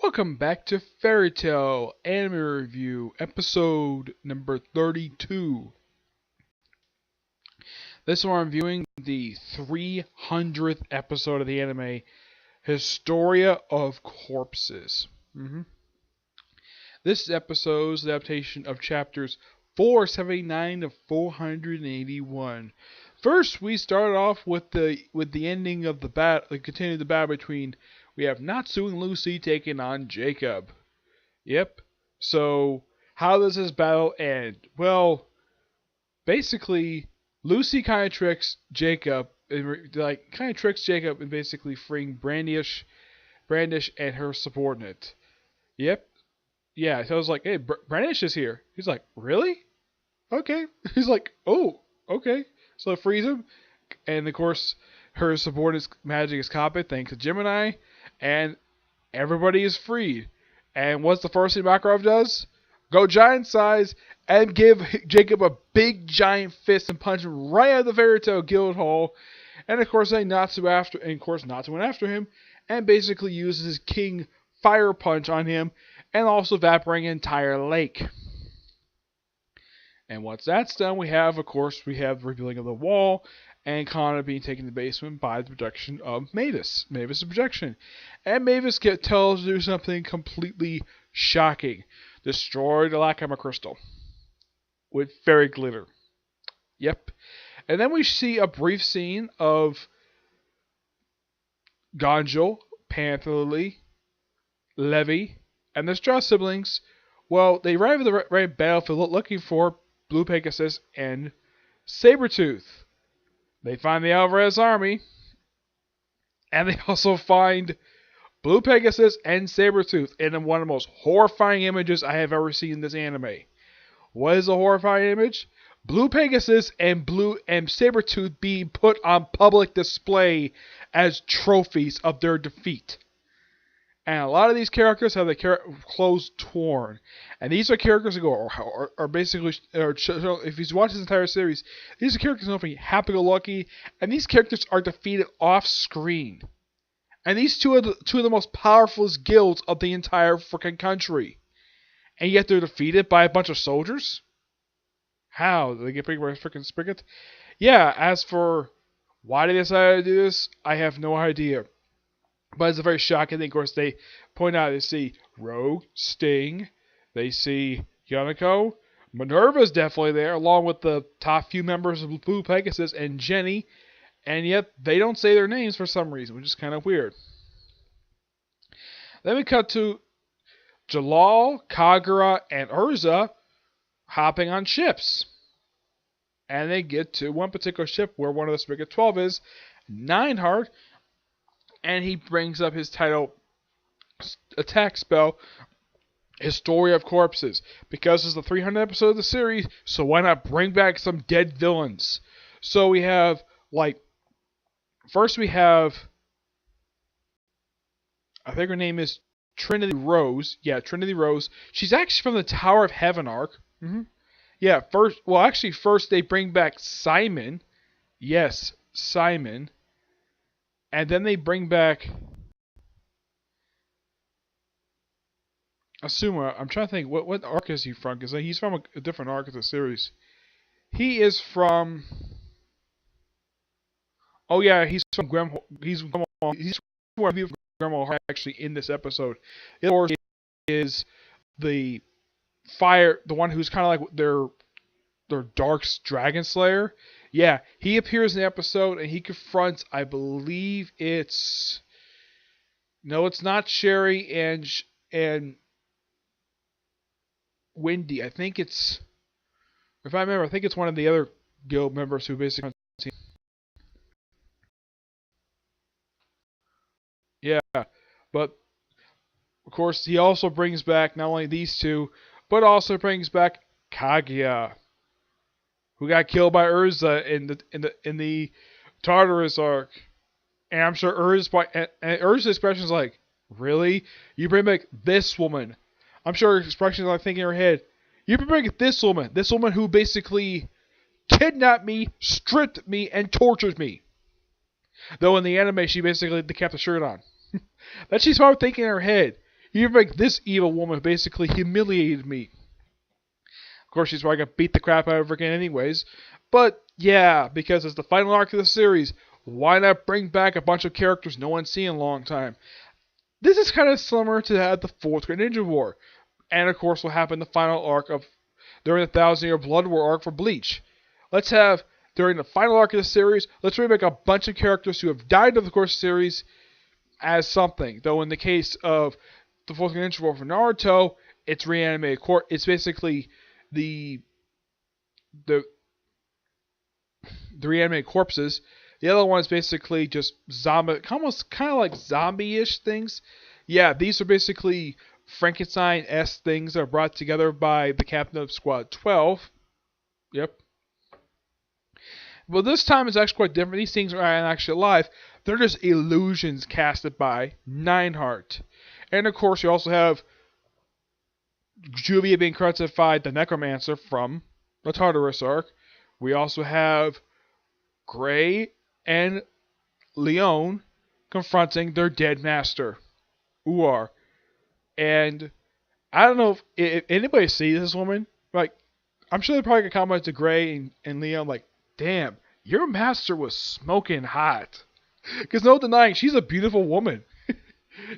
Welcome back to Fairy Tale Anime Review, episode number 32. This one I'm viewing the 300th episode of the anime, Historia of Corpses. This episode's adaptation of chapters 479 to 481. First, we start off with the ending of the battle, continue the battle between. We have Natsu and Lucy taking on Jacob. Yep. So, how does this battle end? Well, basically, Lucy kind of tricks Jacob, and basically freeing Brandish and her subordinate. Yep. Yeah. So I was like, hey, Brandish is here. He's like, really? Okay. He's like, oh, okay. So it frees him, and of course, her subordinate's magic is copied thanks to Gemini, and everybody is freed. And what's the first thing Makarov does? Go giant size and give Jacob a big giant fist and punch him right out of the Fairy Tale Guild Hall. And of course, Natsu went after him and basically uses his King Fire Punch on him and also evaporating an entire lake. And once that's done, we have the rebuilding of the wall and Connor being taken to the basement by the protection of Mavis. Mavis' protection. And Mavis tells to do something completely shocking. Destroy the Lacrima Crystal with fairy glitter. Yep. And then we see a brief scene of Gonjo, Panther Levi, and the Strauss siblings. Well, they arrive at the right battlefield looking for Blue Pegasus and Sabretooth. They find the Alvarez army, and they also find Blue Pegasus and Sabretooth in one of the most horrifying images I have ever seen in this anime. What is a horrifying image? Blue Pegasus and Sabretooth being put on public display as trophies of their defeat. And a lot of these characters have their clothes torn. And these are characters that if you watch this entire series, these are characters that are happy-go-lucky, and these characters are defeated off-screen. And these two are the most powerful guilds of the entire freaking country. And yet they're defeated by a bunch of soldiers? How? Did they get picked by freaking Spigot? Yeah, as for why they decided to do this, I have no idea. But it's a very shocking thing. Of course, they point out, they see Rogue, Sting, they see Yoniko, Minerva's definitely there, along with the top few members of Blue Pegasus and Jenny, and yet they don't say their names for some reason, which is kind of weird. Then we cut to Jalal, Kagura, and Urza hopping on ships. And they get to one particular ship where one of the Spigot 12 is, Nineheart, and he brings up his title attack spell, Historia of Corpses. Because it's the 300th episode of the series, so why not bring back some dead villains? So we have, first we have, I think her name is Trinity Rose. Yeah, Trinity Rose. She's actually from the Tower of Heaven arc. Yeah, first they bring back Simon. Yes, Simon. And then they bring back Asuma. I'm trying to think, what arc is he from? Because he's from a different arc of the series. He is from... Oh yeah, he's from Gremhall. He's from Gremhall actually in this episode. The other is the fire, the one who's kind of like their Dark Dragon Slayer. Yeah, he appears in the episode and he confronts, I believe it's... No, it's not Sherry and Wendy. I think it's... If I remember, I think it's one of the other guild members who basically... Yeah, but of course he also brings back not only these two, but also brings back Kaguya, who got killed by Urza in the Tartarus arc. And I'm sure Urza's expression is like, really? You bring back this woman? I'm sure her expression is like thinking in her head, you bring back this woman who basically kidnapped me, stripped me, and tortured me. Though in the anime she basically kept the shirt on. That she's probably thinking in her head, You're like, this evil woman basically humiliated me. Of course, she's probably gonna beat the crap out of her again anyways. But yeah, because it's the final arc of the series, why not bring back a bunch of characters no one's seen in a long time? This is kind of similar to that of the Fourth Great Ninja War. And of course will happen in the final arc of during the Thousand Year Blood War arc for Bleach. Let's have during the final arc of the series, let's remake a bunch of characters who have died of the course series as something. Though in the case of the Fourth Great Ninja War for Naruto, it's reanimated it's basically the the the reanimated corpses. The other one is basically just zombie, almost kind of like zombie-ish things. Yeah, these are basically Frankenstein-esque things that are brought together by the captain of Squad 12. Yep. Well, this time it's actually quite different. These things are not actually alive. They're just illusions casted by Nineheart. And of course, you also have Juvia being crucified, the Necromancer from the Tartarus arc. We also have Gray and Leon confronting their dead master, Uar. And I don't know if anybody sees this woman. Like, I'm sure they probably could comment to Gray and Leon, like, damn, your master was smoking hot. Because no denying, she's a beautiful woman.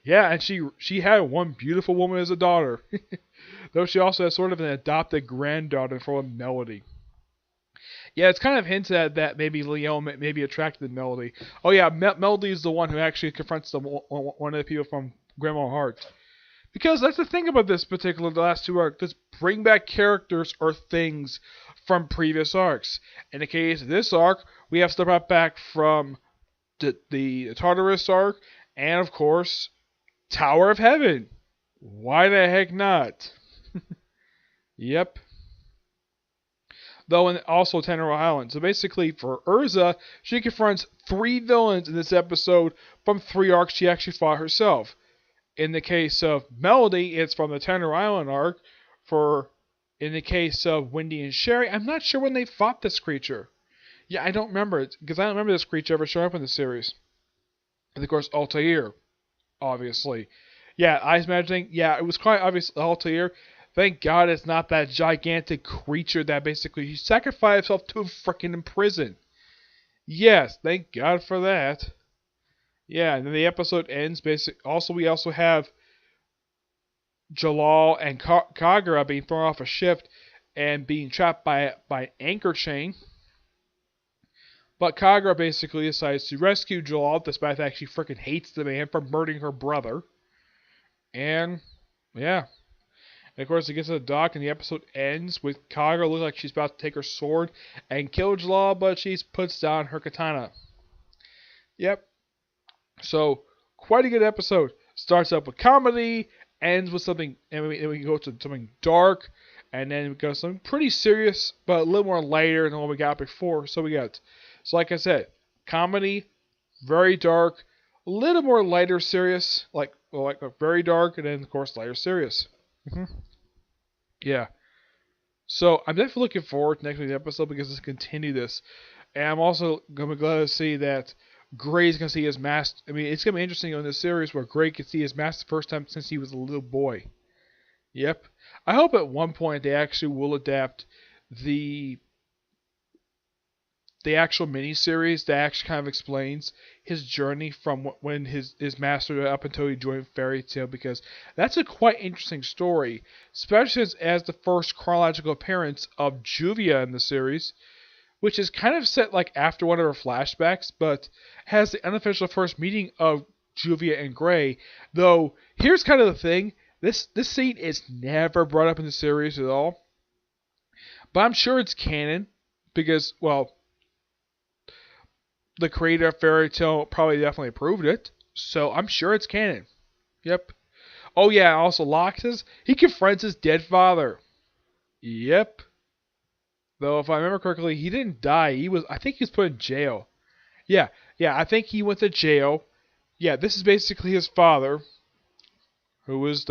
Yeah, and she had one beautiful woman as a daughter. Though she also has sort of an adopted granddaughter for Melody. Yeah, it's kind of hinted at that maybe Leon may be attracted to Melody. Oh yeah, Melody is the one who actually confronts one of the people from Grandma Heart. Because that's the thing about this particular the last two arcs. Just bring back characters or things from previous arcs. In the case of this arc, we have stuff back from the Tartarus arc, and of course, Tower of Heaven. Why the heck not? Yep. Though, and also Tenero Island. So basically, for Urza, she confronts 3 villains in this episode from 3 arcs she actually fought herself. In the case of Melody, it's from the Tenero Island arc. In the case of Wendy and Sherry, I'm not sure when they fought this creature. Yeah, I don't remember it, because I don't remember this creature ever showing up in the series. And of course, Altair, obviously. Yeah, I was imagining, yeah, it was quite obvious Altair. Thank God it's not that gigantic creature that basically sacrificed himself to freaking imprison. Yes, thank God for that. Yeah, and then the episode ends we also have Jalal and Kagura being thrown off a ship and being trapped by anchor chain. But Kagura basically decides to rescue Jalal despite the fact she freaking hates the man for murdering her brother. And yeah. And of course, it gets to the dock, and the episode ends with Kagura looking like she's about to take her sword and kill Jalal, but she puts down her katana. Yep. So, quite a good episode. Starts up with comedy, ends with something, and we go to something dark, and then we go to something pretty serious, but a little more lighter than what we got before. So like I said, comedy, very dark, a little more lighter, serious, like very dark, and then of course lighter, serious. Yeah. So I'm definitely looking forward to next week's episode because it's continue this, and I'm also gonna be glad to see that Gray's gonna see his master. I mean, it's gonna be interesting on this series where Gray can see his master the first time since he was a little boy. Yep. I hope at one point they actually will adapt the actual miniseries that actually kind of explains his journey from when his master up until he joined Fairy Tail, because that's a quite interesting story, especially as the first chronological appearance of Juvia in the series, which is kind of set like after one of her flashbacks, but has the unofficial first meeting of Juvia and Gray. Though here's kind of the thing: this scene is never brought up in the series at all, but I'm sure it's canon because, well, the creator of Fairy Tail probably definitely approved it, so I'm sure it's canon. Yep. Oh yeah, also Locke says he confronts his dead father. Yep. Though if I remember correctly, he didn't die. I think he was put in jail. Yeah, I think he went to jail. Yeah, this is basically his father, who was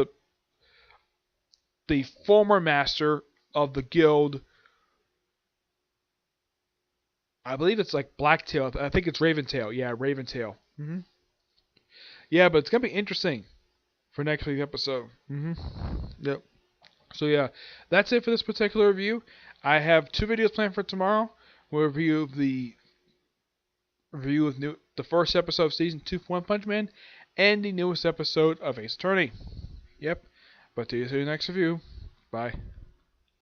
the former master of the guild. I believe it's like Blacktail. I think it's Raventail. Yeah, Raventail. Yeah, but it's gonna be interesting. for next week's episode. Yep. So yeah, that's it for this particular review. I have 2 videos planned for tomorrow. We'll review the first episode of season 2 for One Punch Man, and the newest episode of Ace Attorney. Yep. But see you in the next review. Bye.